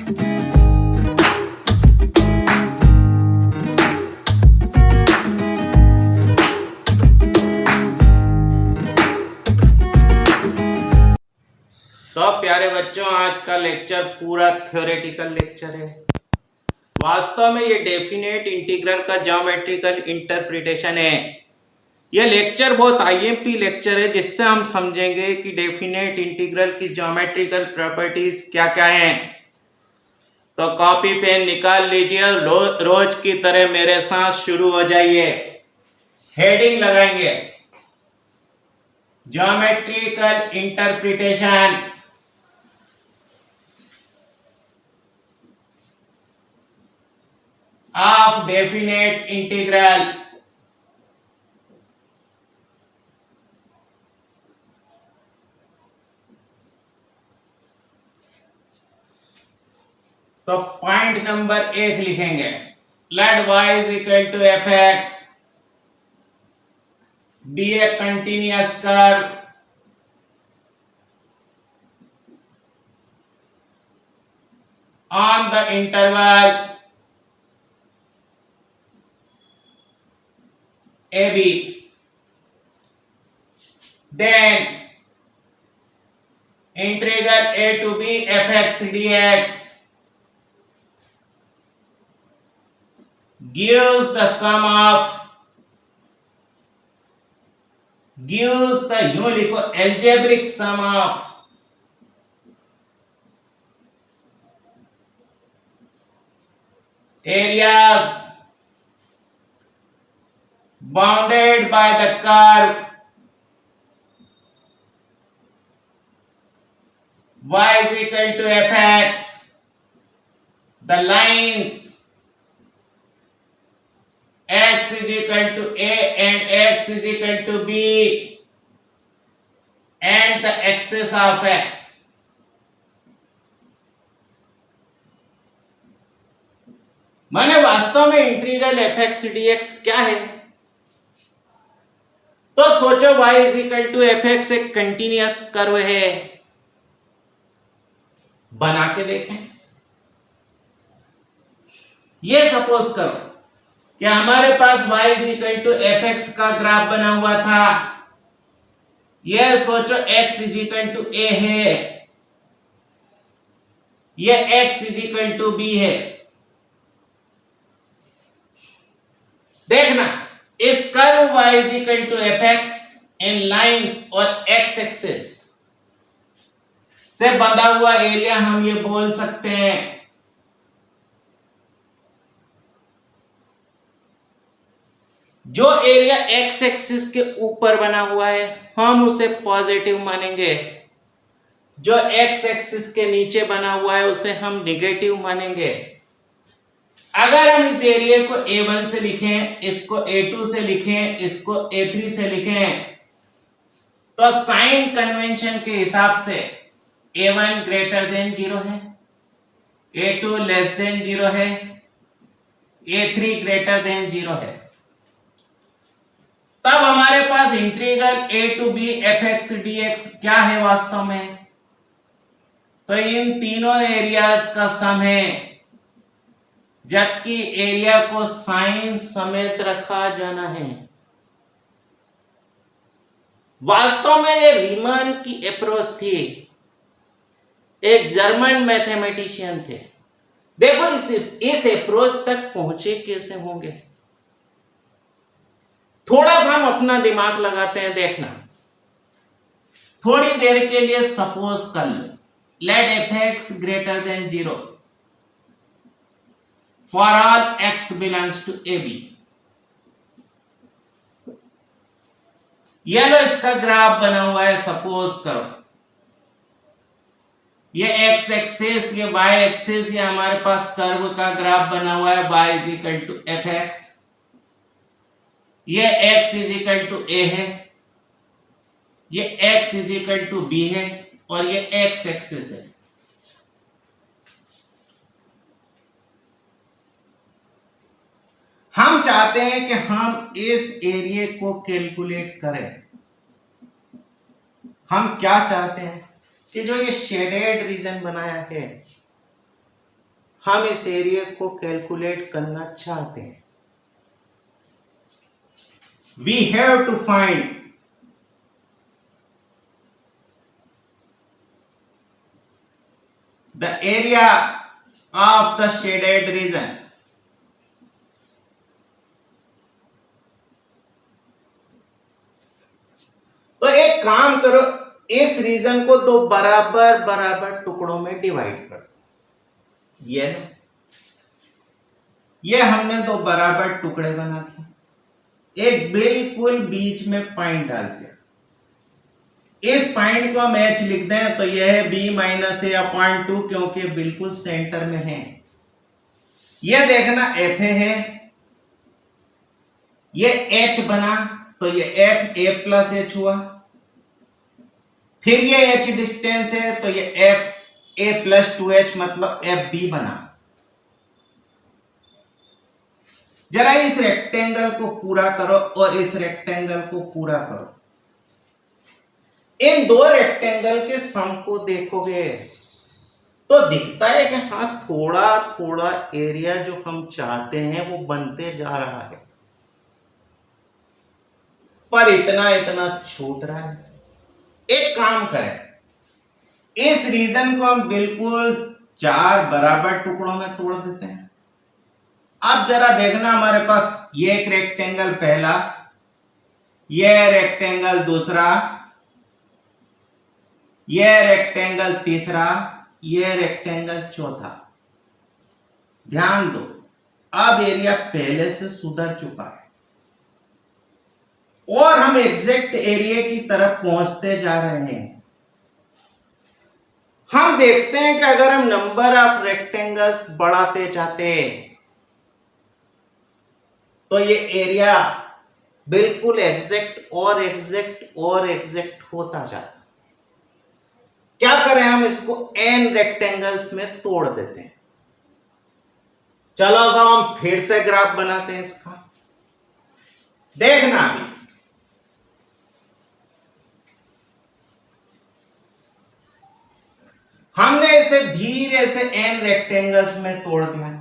तो प्यारे बच्चों, आज का लेक्चर पूरा थ्योरेटिकल लेक्चर है। वास्तव में ये डेफिनेट इंटीग्रल का ज्योमेट्रिकल इंटरप्रिटेशन है। ये लेक्चर बहुत आईएमपी लेक्चर है, जिससे हम समझेंगे कि डेफिनेट इंटीग्रल की ज्योमेट्रिकल प्रॉपर्टीज क्या क्या हैं। तो कॉपी पेन निकाल लीजिए और रोज की तरह मेरे साथ शुरू हो जाइए। हेडिंग लगाएंगे geometrical interpretation. Of definite integral। तो पॉइंट नंबर 1 लिखेंगे, let y is equal to F x be a continuous curve on the interval AB, then integral a to b fx dx gives the algebraic sum of areas bounded by the curve y is equal to fx, the lines x is equal to a and x is equal to b, and the axis of x। माने वास्तव में integral fx dx क्या है? तो सोचो y is equal to F x एक continuous curve है। बना के देखें। ये सपोज करो कि हमारे पास y is equal to F x का ग्राफ बना हुआ था। ये सोचो x is equal to a है, ये x is equal to b है। देखना, इस curve y is equal to F x इन लाइंस और x एक्सिस से बंधा हुआ एरिया हम ये बोल सकते हैं जो एरिया x एक्सिस के ऊपर बना हुआ है हम उसे पॉजिटिव मानेंगे, जो x एक्सिस के नीचे बना हुआ है उसे हम निगेटिव मानेंगे। अगर हम इस एरिया को A1 से लिखें, इसको A2 से लिखें, इसको A3 से लिखें, तो साइन कन्वेंशन के हिसाब से A1 ग्रेटर देन 0 है, A2 लेस देन 0 है, A3 ग्रेटर देन 0 है। तब हमारे पास integral a to b fx dx क्या है वास्तव में? तो इन तीनों एरियाज का सम है, जबकि एरिया को साइन समेत रखा जाना है। वास्तव में ये रीमान की अप्रोच थी, एक जर्मन मैथमेटिशियन थे। देखो इस अप्रोच तक पहुंचे कैसे होंगे, थोड़ा सा हम अपना दिमाग लगाते हैं। देखना, थोड़ी देर के लिए सपोज कर लो, let F X greater than 0 for all X belongs to A B. ये लो इसका ग्राफ बना हुआ है, सपोज करो ये एक्स एक्सिस, ये वाई एक्सिस, ये हमारे पास कर्व का ग्राफ बना हुआ है y is equal to F x, ये x is equal to a है, ये x is equal to b है और ये x एक्सिस है। हम चाहते हैं कि हम इस एरिया को कैलकुलेट करें। हम क्या चाहते हैं कि जो ये शेडेड रीजन बनाया है हम इस एरिया को कैलकुलेट करना चाहते हैं। We have to find the area of the shaded region. तो एक काम करो, इस रीजन को दो बराबर बराबर टुकड़ों में डिवाइड कर दो। ये हमने दो बराबर टुकड़े बना दिए, एक बिल्कुल बीच में पॉइंट डाल दिया। इस पॉइंट को हम एच लिख दें तो यह है बी माइनस ए अपॉन 2, क्योंकि बिल्कुल सेंटर में है। यह देखना एफ है, ये एच बना तो ये एफ ए प्लस एच हुआ। फिर ये एच डिस्टेंस है तो ये एफ ए प्लस 2h मतलब एफ बी बना। जरा इस रेक्टेंगल को पूरा करो और इस रेक्टेंगल को पूरा करो। इन दो रेक्टेंगल के सम को देखोगे तो दिखता है कि हाँ थोड़ा थोड़ा एरिया जो हम चाहते हैं वो बनते जा रहा है, पर इतना इतना छूट रहा है। एक काम करें, इस रीजन को हम बिल्कुल 4 बराबर टुकड़ों में तोड़ देते हैं। अब जरा देखना, हमारे पास ये एक रेक्टेंगल पहला, यह रेक्टेंगल दूसरा, यह रेक्टेंगल तीसरा, यह रेक्टेंगल चौथा। ध्यान दो, अब एरिया पहले से सुधर चुका है और हम एग्जैक्ट एरिया की तरफ पहुंचते जा रहे हैं। हम देखते हैं कि अगर हम नंबर ऑफ रेक्टेंगल्स बढ़ाते जाते तो ये एरिया बिल्कुल एग्जैक्ट और एग्जैक्ट और एग्जैक्ट होता जाता। क्या करें, हम इसको n रेक्टेंगल्स में तोड़ देते हैं। चलो साहब हम फिर से ग्राफ बनाते हैं इसका। देखना अभी, हमने इसे धीरे से n रेक्टेंगल्स में तोड़ दिया।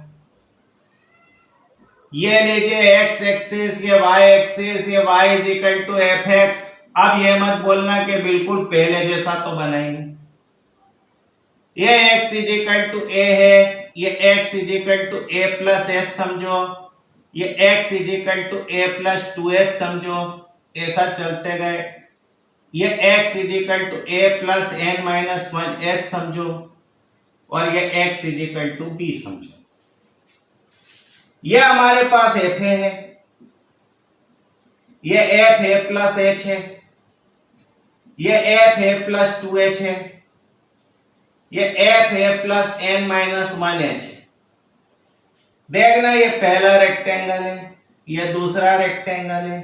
ये लीजिए x एक्सिस, ये y एक्सिस, ये y is equal to F x. अब ये मत बोलना कि बिल्कुल पहले जैसा तो बना ही नहीं। ये x is equal to a है, ये x is equal to a plus s समझो, ये x is equal to a plus 2s समझो, ऐसा चलते गए। ये x is equal to a plus n minus 1s समझो, और ये x is equal to b समझो। ये हमारे पास एफ है, ये एफ ए प्लस एच है, ये एफ ए प्लस 2h है, ये F A plus n minus 1h है। देखना ये पहला रेक्टेंगल है, ये दूसरा रेक्टेंगल है,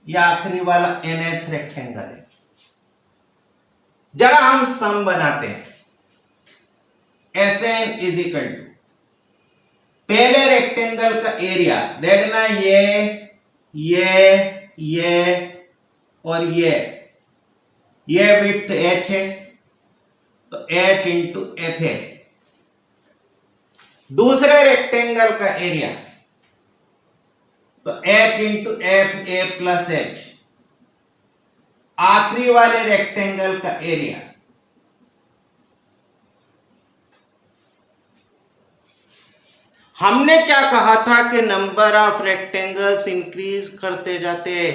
ये आखिरी वाला nth रेक्टेंगल है। जरा हम सम बनाते हैं। Sn इज इक्वल टू पहले रेक्टेंगल का एरिया, देखना ये और ये विड्थ h है तो h इंटू एफ है। दूसरे रेक्टेंगल का एरिया तो h into F A plus H. आखिरी वाले रेक्टेंगल का एरिया हमने क्या कहा था कि नंबर ऑफ रेक्टेंगल्स इंक्रीज करते जाते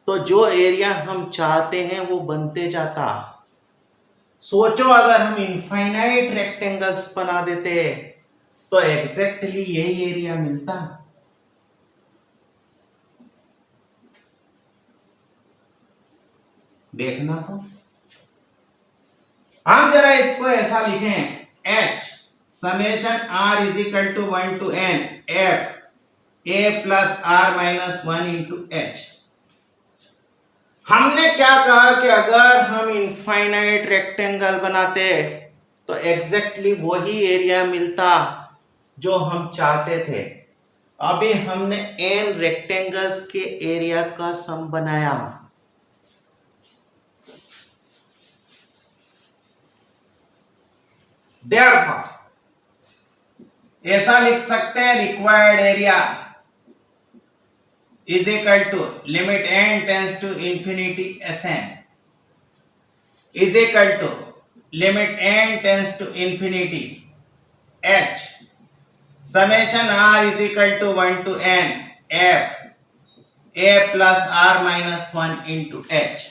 तो जो एरिया हम चाहते हैं वो बनते जाता। सोचो अगर हम इनफाइनाइट रेक्टेंगल्स बना देते तो एग्जैक्टली यही एरिया मिलता। देखना तो, हम जरा इसको ऐसा लिखें, h summation r is equal to 1 to n f a plus r minus 1 into h। हमने क्या कहा कि अगर हम इनफाइनाइट रेक्टेंगल बनाते तो एग्जैक्टली वही एरिया मिलता जो हम चाहते थे। अभी हमने n रेक्टेंगल्स के एरिया का सम बनाया। Therefore, ऐसा लिख सकते हैं required area is equal to limit n tends to infinity Sn is equal to limit n tends to infinity h summation r is equal to 1 to n f a plus r minus 1 into h।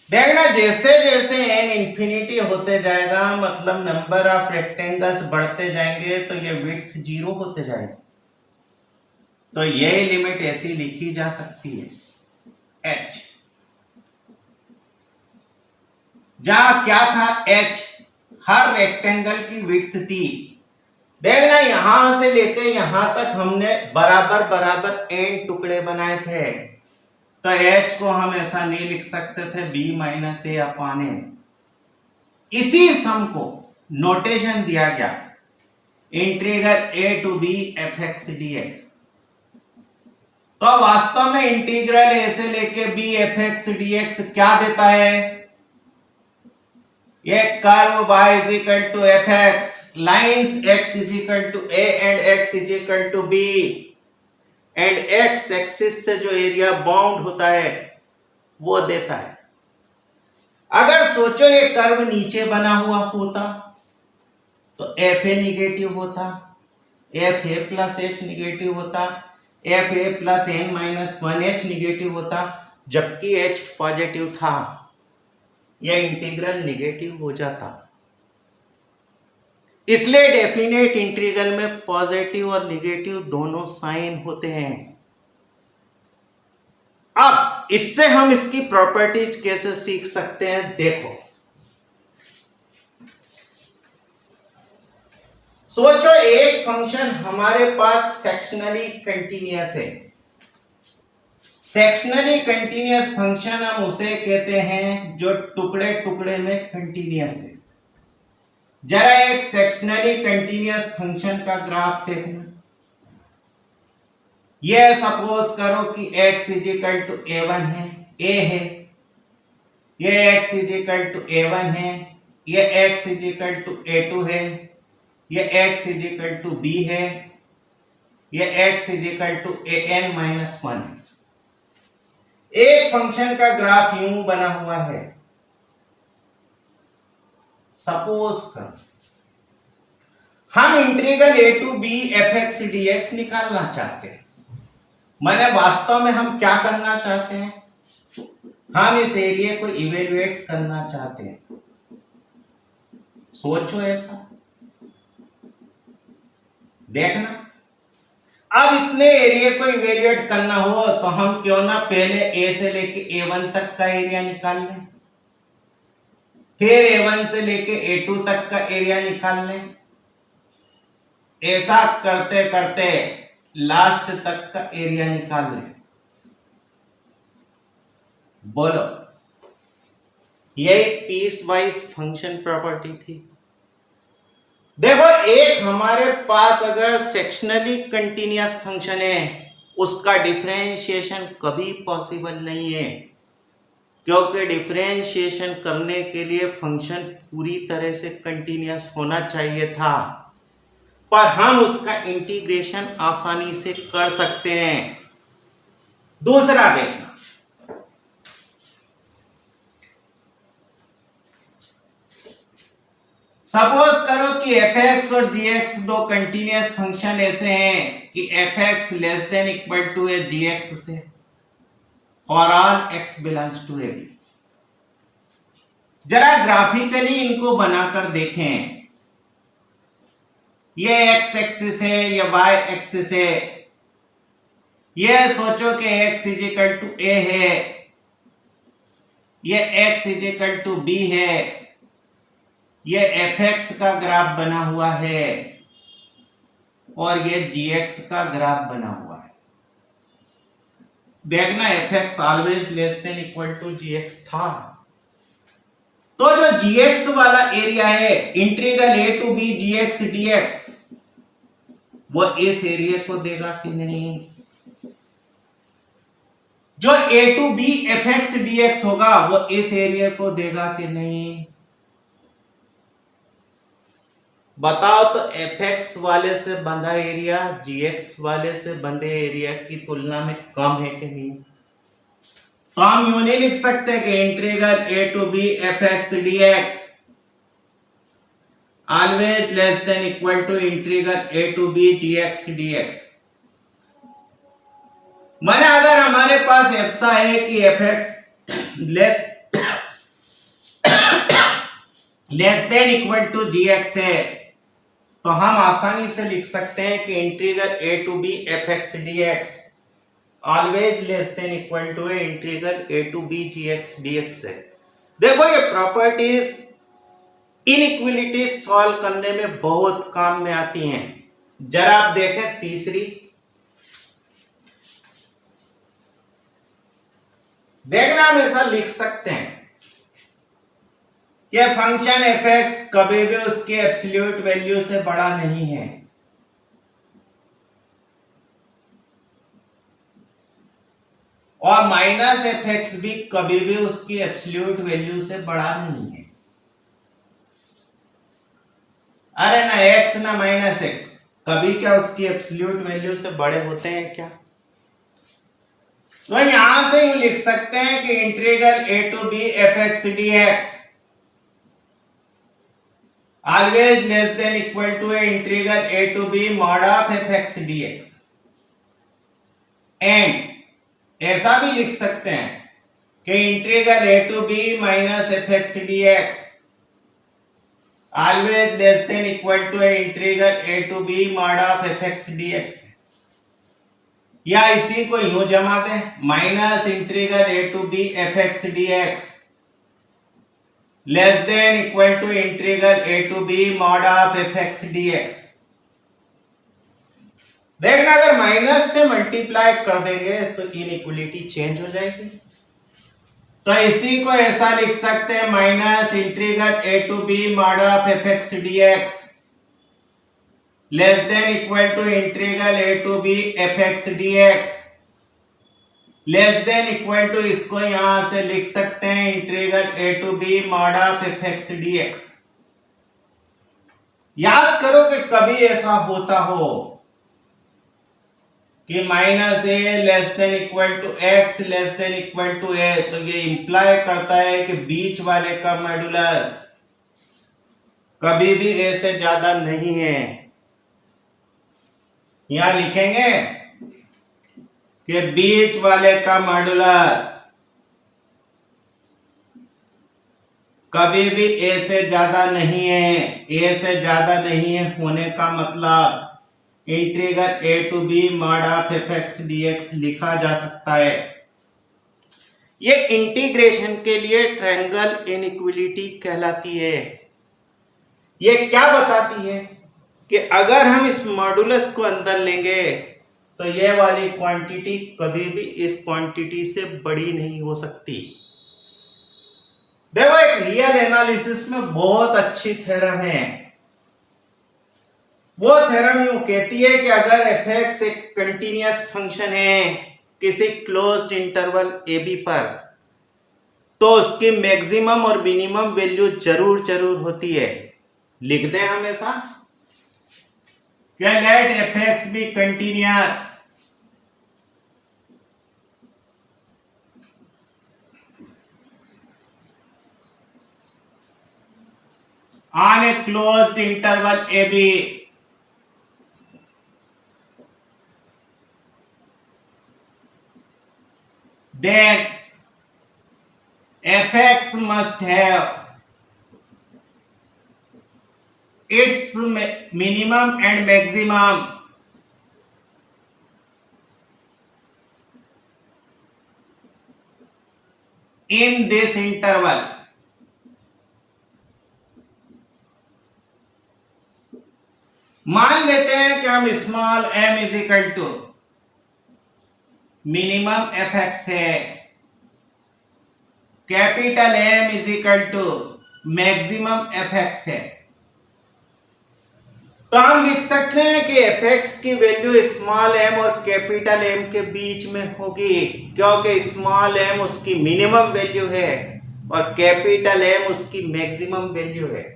देखना जैसे जैसे n infinity होते जाएगा मतलब number of rectangles बढ़ते जाएंगे तो ये विड्थ 0 होते जाएगी। तो ये लिमिट ऐसी लिखी जा सकती है h, जहां क्या था h हर रेक्टेंगल की विड्थ थी। देखना यहां से लेके यहां तक हमने बराबर बराबर n टुकड़े बनाए थे, तो h को हम ऐसा नहीं लिख सकते थे b minus a upon n। इसी सम को नोटेशन दिया गया integral a to b f x D x. तो वास्तव में इंटीग्रल a से लेके b f x D x क्या देता है? ये curve y is equal to F x, lines x is equal to a and x is equal to b and x axis से जो एरिया बाउंड होता है वो देता है। अगर सोचो ये कर्व नीचे बना हुआ होता तो एफ ए निगेटिव होता, F A plus H negative होता, F A plus N minus 1 h negative होता, जबकि h पॉजिटिव था, यह इंटीग्रल निगेटिव हो जाता। इसलिए डेफिनेट इंटीग्रल में पॉजिटिव और निगेटिव दोनों साइन होते हैं। अब इससे हम इसकी प्रॉपर्टीज कैसे सीख सकते हैं, देखो। सोचो एक फंक्शन हमारे पास सेक्शनली कंटीन्यूअस है। सेक्शनली कंटीन्यूअस फंक्शन हम उसे कहते हैं जो टुकड़े टुकड़े में कंटीन्यूअस है। जरा एक सेक्शनली कंटीन्यूअस फंक्शन का ग्राफ देखना। यह सपोज करो कि x is equal to a1 है, a है, यह x is equal to a1 है, यह x is equal to a2 है, यह x is equal to b है, यह x is equal to an minus 1। एक फंक्शन का ग्राफ यूं बना हुआ है। सपोज कर हम integral a to b f x D x निकालना चाहते हैं। मैंने वास्तव में हम क्या करना चाहते हैं, हम इस एरिया को इवेल्युएट करना चाहते हैं। सोचो ऐसा, देखना अब इतने एरिया को इवेल्युएट करना हो तो हम क्यों ना पहले a से लेके a1 तक का एरिया निकाल लें, फिर a1 से लेके a2 तक का एरिया निकाल लें। ऐसा करते करते लास्ट तक का एरिया निकाल लें। बोलो, यही पीस वाइज फंक्शन प्रॉपर्टी थी। देखो एक हमारे पास अगर सेक्शनली कंटीन्यूअस फंक्शन है उसका डिफरेंशिएशन कभी पॉसिबल नहीं है, क्योंकि डिफरेंशिएशन करने के लिए फंक्शन पूरी तरह से कंटीन्यूअस होना चाहिए था, पर हम उसका इंटीग्रेशन आसानी से कर सकते हैं। दूसरा देखना, सपोज करो कि एफ एक्स और जी एक्स दो कंटीन्यूअस फंक्शन ऐसे हैं कि F x less than equal to A G X से for all X belongs to A. जरा ग्राफिकली इनको बनाकर देखें। ये एक्स एक्सिस है, ये वाई एक्सिस है। ये सोचो कि x is equal to a है, ये x is equal to b है, ये एफ एक्स का ग्राफ बना हुआ है और ये जी एक्स का ग्राफ बना हुआ है। देखना F X always less than equal to ji X था, तो जो जी एक्स वाला एरिया है integral A to B ji x D X, वो इस एरिया को देगा कि नहीं? जो A to B F x D X होगा वो इस एरिया को देगा कि नहीं? बताओ तो एफ एक्स वाले से बंधा एरिया जी एक्स वाले से बंधे एरिया की तुलना में कम है कि नहीं? तो हम यूं नहीं लिख सकते कि integral A to B F x D x always less than equal to integral A to B ji x D x. माने अगर हमारे पास ऐसा है कि F x less than equal to ji x है, तो हम आसानी से लिख सकते हैं कि integral A to B F x D x always less than equal to integral A to B ji x D x है। देखो ये प्रॉपर्टीज इनइक्वालिटी सॉल्व करने में बहुत काम में आती हैं। जरा आप देखें तीसरी, देखना हम ऐसा लिख सकते हैं कि फंक्शन एफ एक्स कभी भी उसके एब्सोल्यूट वैल्यू से बड़ा नहीं है, और माइनस एफ एक्स भी कभी भी उसकी एब्सोल्यूट वैल्यू से बड़ा नहीं है। अरे ना एक्स ना माइनस एक्स कभी क्या उसकी एब्सोल्यूट वैल्यू से बड़े होते हैं क्या? तो यहां से यूं लिख सकते हैं कि integral A to B F x D x always less than equal to integral A to B mod of F x D X. And ऐसा भी लिख सकते हैं कि integral A to B minus F x D x always less than equal to integral A to B mod of F x D X. या इसी को यूं जमा दे, minus integral A to B F x D x less than equal to integral A to B mod of F x D x. देखना अगर minus से multiply कर देंगे तो इनइक्वालिटी चेंज हो जाएगी। तो इसी को ऐसा लिख सकते हैं, minus integral A to B mod of F x D x less than equal to integral A to B F x D x less than equal to, इसको यहां से लिख सकते हैं integral A to B mod of F x D X. याद करो कि कभी ऐसा होता हो कि minus A less than equal to X less than equal to A, तो ये इंप्लाई करता है कि बीच वाले का मॉड्यूलस कभी भी ए से ज्यादा नहीं है। यहां लिखेंगे कि बीच वाले का मॉड्यूलस कभी भी ए से ज्यादा नहीं है। ए से ज्यादा नहीं है होने का मतलब integral A to B mod of F x D x लिखा जा सकता है। ये इंटीग्रेशन के लिए ट्रायंगल इनइक्वालिटी कहलाती है। ये क्या बताती है कि अगर हम इस मॉड्यूलस को अंदर लेंगे तो ये वाली क्वांटिटी कभी भी इस क्वांटिटी से बड़ी नहीं हो सकती। देखो एक रियल एनालिसिस में बहुत अच्छी थ्योरम है। वो थ्योरम यूं कहती है कि अगर एफ एक्स एक कंटीन्यूअस फंक्शन है किसी क्लोज्ड इंटरवल ए बी पर, तो उसकी मैक्सिमम और मिनिमम वैल्यू जरूर होती है। लिख दें हमेशा क्या, let F x be continuous on a closed interval AB, then fx must have its minimum and maximum in this interval. मान लेते हैं कि हम small m is equal to minimum F X है, capital M is equal to maximum F X है। तो हम लिख सकते हैं कि एफ एक्स की वैल्यू स्मॉल m और कैपिटल M के बीच में होगी, क्योंकि स्मॉल m उसकी मिनिमम वैल्यू है और कैपिटल M उसकी मैक्सिमम वैल्यू है।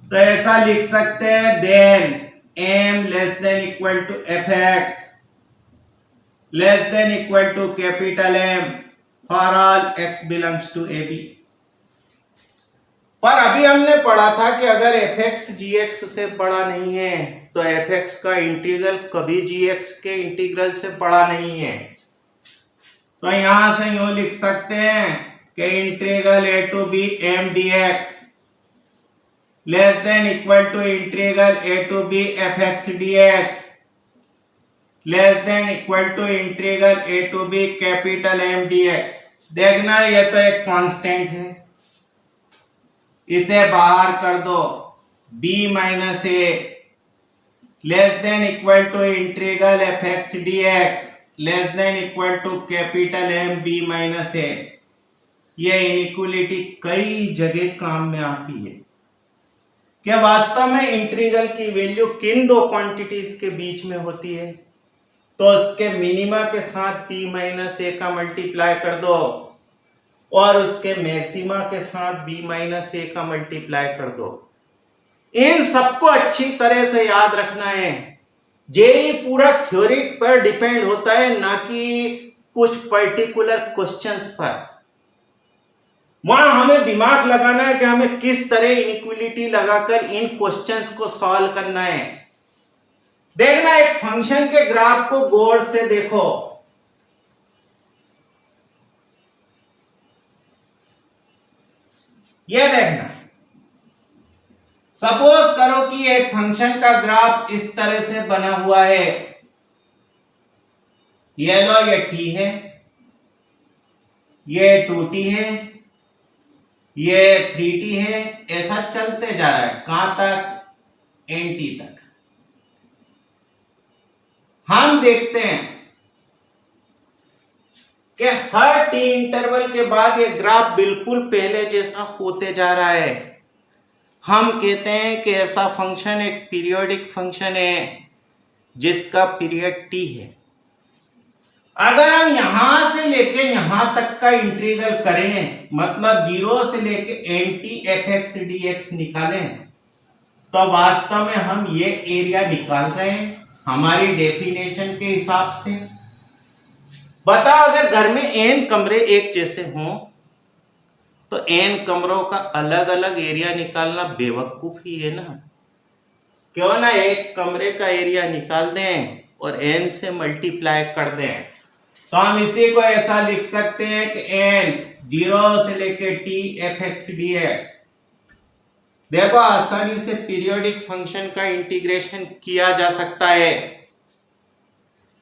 तो ऐसा लिख सकते हैं then m less than equal to F x less than equal to capital M for all x belongs to A b. पर अभी हमने पढ़ा था कि अगर fx gx से बड़ा नहीं है तो fx का इंटीग्रल कभी gx के इंटीग्रल से बड़ा नहीं है। तो यहां से यूं लिख सकते हैं कि integral a to b m dx less than equal to integral a to b fx dx less than equal to integral a to b capital M dx। देखना ये तो एक कांस्टेंट है, इसे बाहर कर दो b minus A less than equal to integral F x D x less than equal to capital M b minus A. ये इनइक्वलिटी कई जगह काम में आती है कि वास्तव में इंटीग्रल की वैल्यू किन दो क्वांटिटीज के बीच में होती है, तो उसके मिनिमा के साथ b माइनस ए का मल्टीप्लाई कर दो और उसके मैक्सिमा के साथ b माइनस ए का मल्टीप्लाई कर दो। इन सबको अच्छी तरह से याद रखना है। जेई पूरा थ्योरी पर डिपेंड होता है, ना कि कुछ पर्टिकुलर क्वेश्चंस पर। वहां हमें दिमाग लगाना है कि हमें किस तरह इनइक्वलिटी लगाकर इन क्वेश्चंस को सॉल्व करना है। देखना, एक फंक्शन के ग्राफ को गौर से देखो। ये देखना, सपोज करो कि एक फंक्शन का ग्राफ इस तरह से बना हुआ है। ये लो, ये t है, ये 2t है, ये 3t है, ऐसा चलते जा रहा है कहां तक, nt तक। हम देखते हैं कि हर t इंटरवल के बाद ये ग्राफ बिल्कुल पहले जैसा होते जा रहा है। हम कहते हैं कि ऐसा फंक्शन एक पीरियोडिक फंक्शन है जिसका पीरियड t है। अगर हम यहां से लेके यहां तक का इंटीग्रल करें, मतलब 0 से लेके nt fx dx निकालें, तो वास्तव में हम ये एरिया निकाल रहे हैं हमारी डेफिनेशन के हिसाब से। बताओ, अगर घर में n कमरे एक जैसे हों तो n कमरों का अलग अलग एरिया निकालना बेवकूफी है ना। क्यों ना एक कमरे का एरिया निकाल दें और n से मल्टीप्लाई कर दें। तो हम इसी को ऐसा लिख सकते हैं कि n 0 से लेके t fx dx। देखो, आसानी से पीरियोडिक फंक्शन का इंटीग्रेशन किया जा सकता है।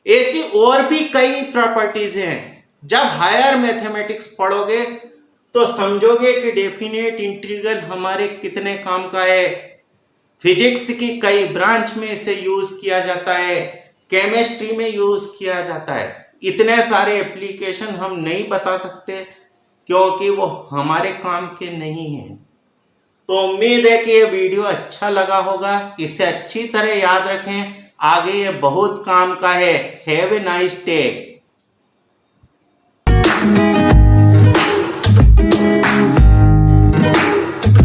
ऐसी और भी कई प्रॉपर्टीज हैं। जब हायर मैथमेटिक्स पढ़ोगे तो समझोगे कि डेफिनेट इंटीग्रल हमारे कितने काम का है। फिजिक्स की कई ब्रांच में इसे यूज किया जाता है, केमिस्ट्री में यूज किया जाता है। इतने सारे एप्लीकेशन हम नहीं बता सकते क्योंकि वो हमारे काम के नहीं हैं। तो उम्मीद है कि ये वीडियो अच्छा लगा होगा। इसे अच्छी तरह याद रखें, आगे ये बहुत काम का है। Have a nice day.